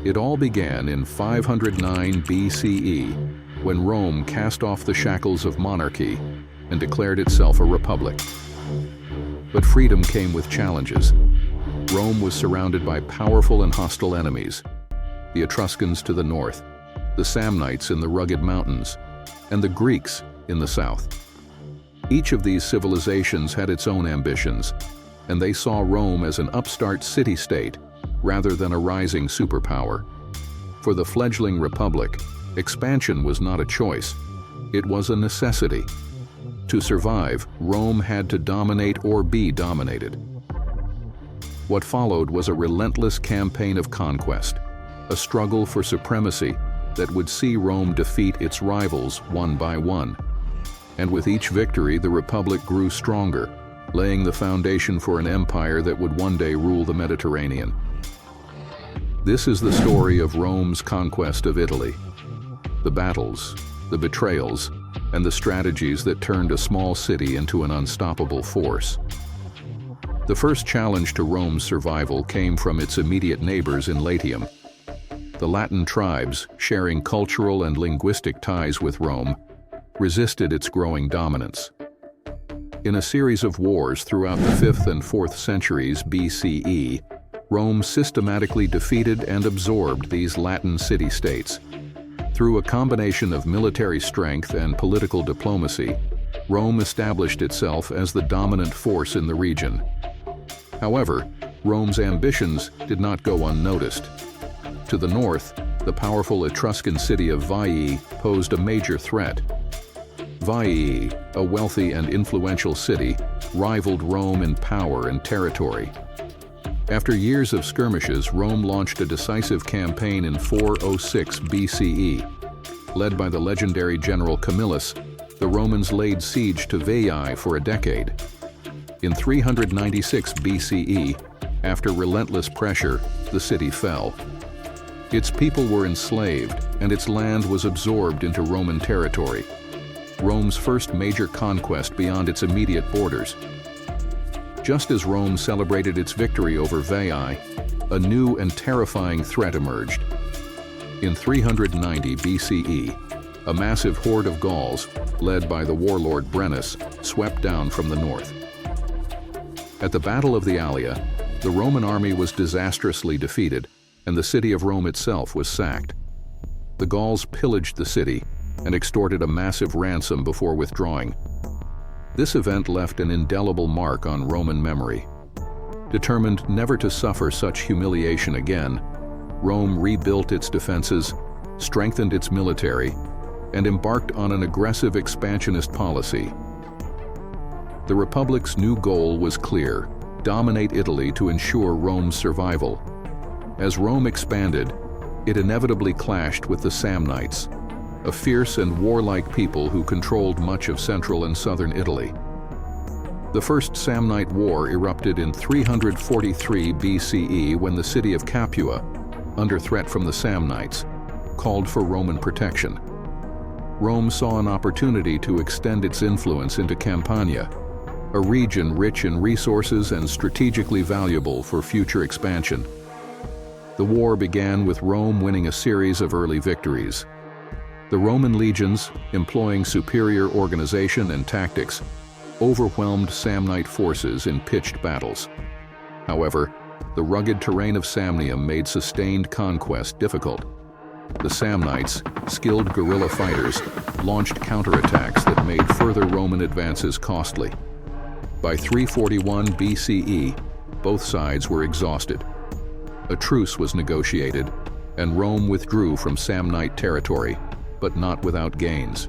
It all began in 509 BCE, when Rome cast off the shackles of monarchy and declared itself a republic. But freedom came with challenges. Rome was surrounded by powerful and hostile enemies: the Etruscans to the north, the Samnites in the rugged mountains, and the Greeks in the south. Each of these civilizations had its own ambitions, and they saw Rome as an upstart city-state rather than a rising superpower. For the fledgling republic, expansion was not a choice, it was a necessity. To survive, Rome had to dominate or be dominated. What followed was a relentless campaign of conquest, a struggle for supremacy that would see Rome defeat its rivals one by one. And with each victory, the Republic grew stronger, laying the foundation for an empire that would one day rule the Mediterranean. This is the story of Rome's conquest of Italy. The battles, the betrayals, and the strategies that turned a small city into an unstoppable force. The first challenge to Rome's survival came from its immediate neighbors in Latium. The Latin tribes, sharing cultural and linguistic ties with Rome, resisted its growing dominance. In a series of wars throughout the 5th and 4th centuries BCE, Rome systematically defeated and absorbed these Latin city-states. Through a combination of military strength and political diplomacy, Rome established itself as the dominant force in the region. However, Rome's ambitions did not go unnoticed. To the north, the powerful Etruscan city of Veii posed a major threat. Veii, a wealthy and influential city, rivaled Rome in power and territory. After years of skirmishes, Rome launched a decisive campaign in 406 BCE. Led by the legendary general Camillus, the Romans laid siege to Veii for a decade. In 396 BCE, after relentless pressure, the city fell. Its people were enslaved, and its land was absorbed into Roman territory. Rome's first major conquest beyond its immediate borders. Just as Rome celebrated its victory over Veii, a new and terrifying threat emerged. In 390 BCE, a massive horde of Gauls, led by the warlord Brennus, swept down from the north. At the Battle of the Allia, the Roman army was disastrously defeated, and the city of Rome itself was sacked. The Gauls pillaged the city and extorted a massive ransom before withdrawing. This event left an indelible mark on Roman memory. Determined never to suffer such humiliation again, Rome rebuilt its defenses, strengthened its military, and embarked on an aggressive expansionist policy. The Republic's new goal was clear: dominate Italy to ensure Rome's survival. As Rome expanded, it inevitably clashed with the Samnites, a fierce and warlike people who controlled much of central and southern Italy. The First Samnite War erupted in 343 BCE when the city of Capua, under threat from the Samnites, called for Roman protection. Rome saw an opportunity to extend its influence into Campania, a region rich in resources and strategically valuable for future expansion. The war began with Rome winning a series of early victories. The Roman legions, employing superior organization and tactics, overwhelmed Samnite forces in pitched battles. However, the rugged terrain of Samnium made sustained conquest difficult. The Samnites, skilled guerrilla fighters, launched counterattacks that made further Roman advances costly. By 341 BCE, both sides were exhausted. A truce was negotiated, and Rome withdrew from Samnite territory, but not without gains.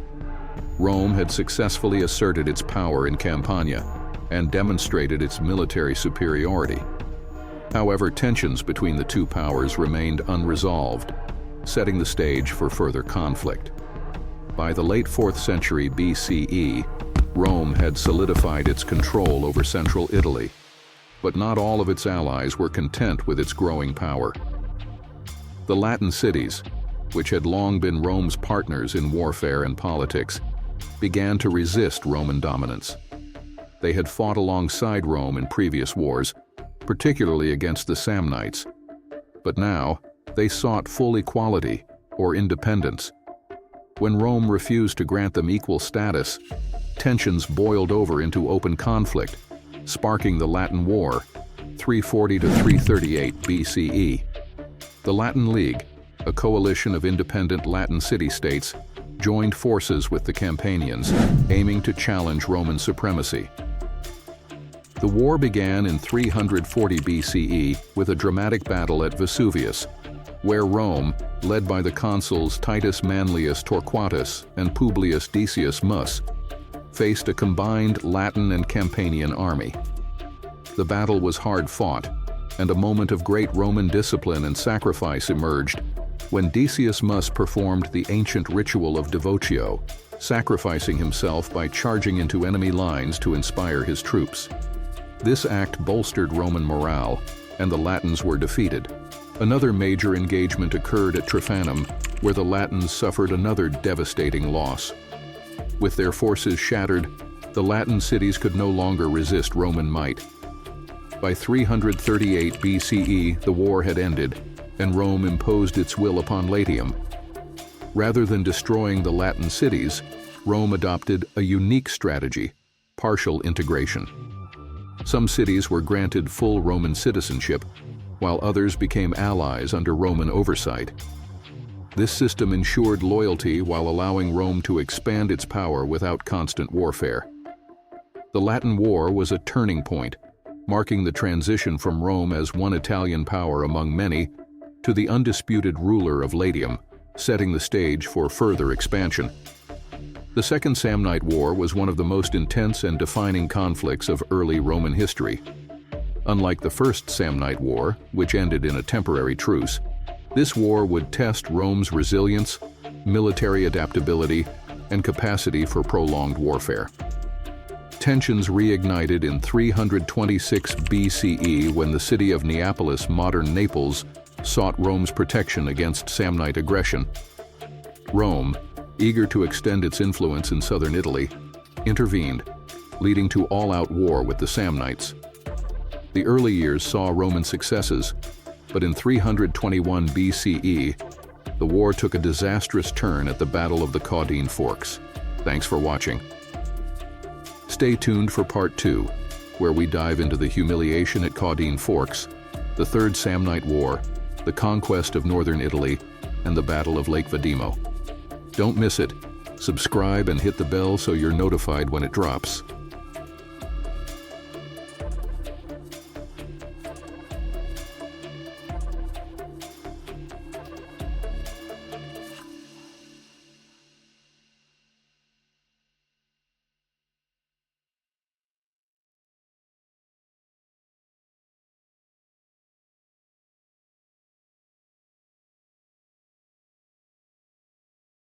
Rome had successfully asserted its power in Campania and demonstrated its military superiority. However, tensions between the two powers remained unresolved, setting the stage for further conflict. By the late 4th century BCE, Rome had solidified its control over central Italy, but not all of its allies were content with its growing power. The Latin cities, which had long been Rome's partners in warfare and politics, began to resist Roman dominance. They had fought alongside Rome in previous wars, particularly against the Samnites. But now, They sought full equality, or independence. When Rome refused to grant them equal status, tensions boiled over into open conflict, sparking the Latin War, 340 to 338 BCE. The Latin League, a coalition of independent Latin city-states, joined forces with the Campanians, aiming to challenge Roman supremacy. The war began in 340 BCE with a dramatic battle at Vesuvius, where Rome, led by the consuls Titus Manlius Torquatus and Publius Decius Mus, faced a combined Latin and Campanian army. The battle was hard-fought, and a moment of great Roman discipline and sacrifice emerged when Decius Mus performed the ancient ritual of devotio, sacrificing himself by charging into enemy lines to inspire his troops. This act bolstered Roman morale, and the Latins were defeated. Another major engagement occurred at Tryphanum, where the Latins suffered another devastating loss. With their forces shattered, the Latin cities could no longer resist Roman might. By 338 BCE, the war had ended, and Rome imposed its will upon Latium. Rather than destroying the Latin cities, Rome adopted a unique strategy: partial integration. Some cities were granted full Roman citizenship, while others became allies under Roman oversight. This system ensured loyalty while allowing Rome to expand its power without constant warfare. The Latin War was a turning point, marking the transition from Rome as one Italian power among many to the undisputed ruler of Latium, setting the stage for further expansion. The Second Samnite War was one of the most intense and defining conflicts of early Roman history. Unlike the First Samnite War, which ended in a temporary truce, this war would test Rome's resilience, military adaptability, and capacity for prolonged warfare. Tensions reignited in 326 BCE when the city of Neapolis, modern Naples, sought Rome's protection against Samnite aggression. Rome, eager to extend its influence in southern Italy, intervened, leading to all-out war with the Samnites. The early years saw Roman successes, but in 321 BCE, the war took a disastrous turn at the Battle of the Caudine Forks. Thanks for watching. Stay tuned for Part 2, where we dive into the humiliation at Caudine Forks, the Third Samnite War, the conquest of northern Italy, and the Battle of Lake Vadimo. Don't miss it. Subscribe and hit the bell so you're notified when it drops.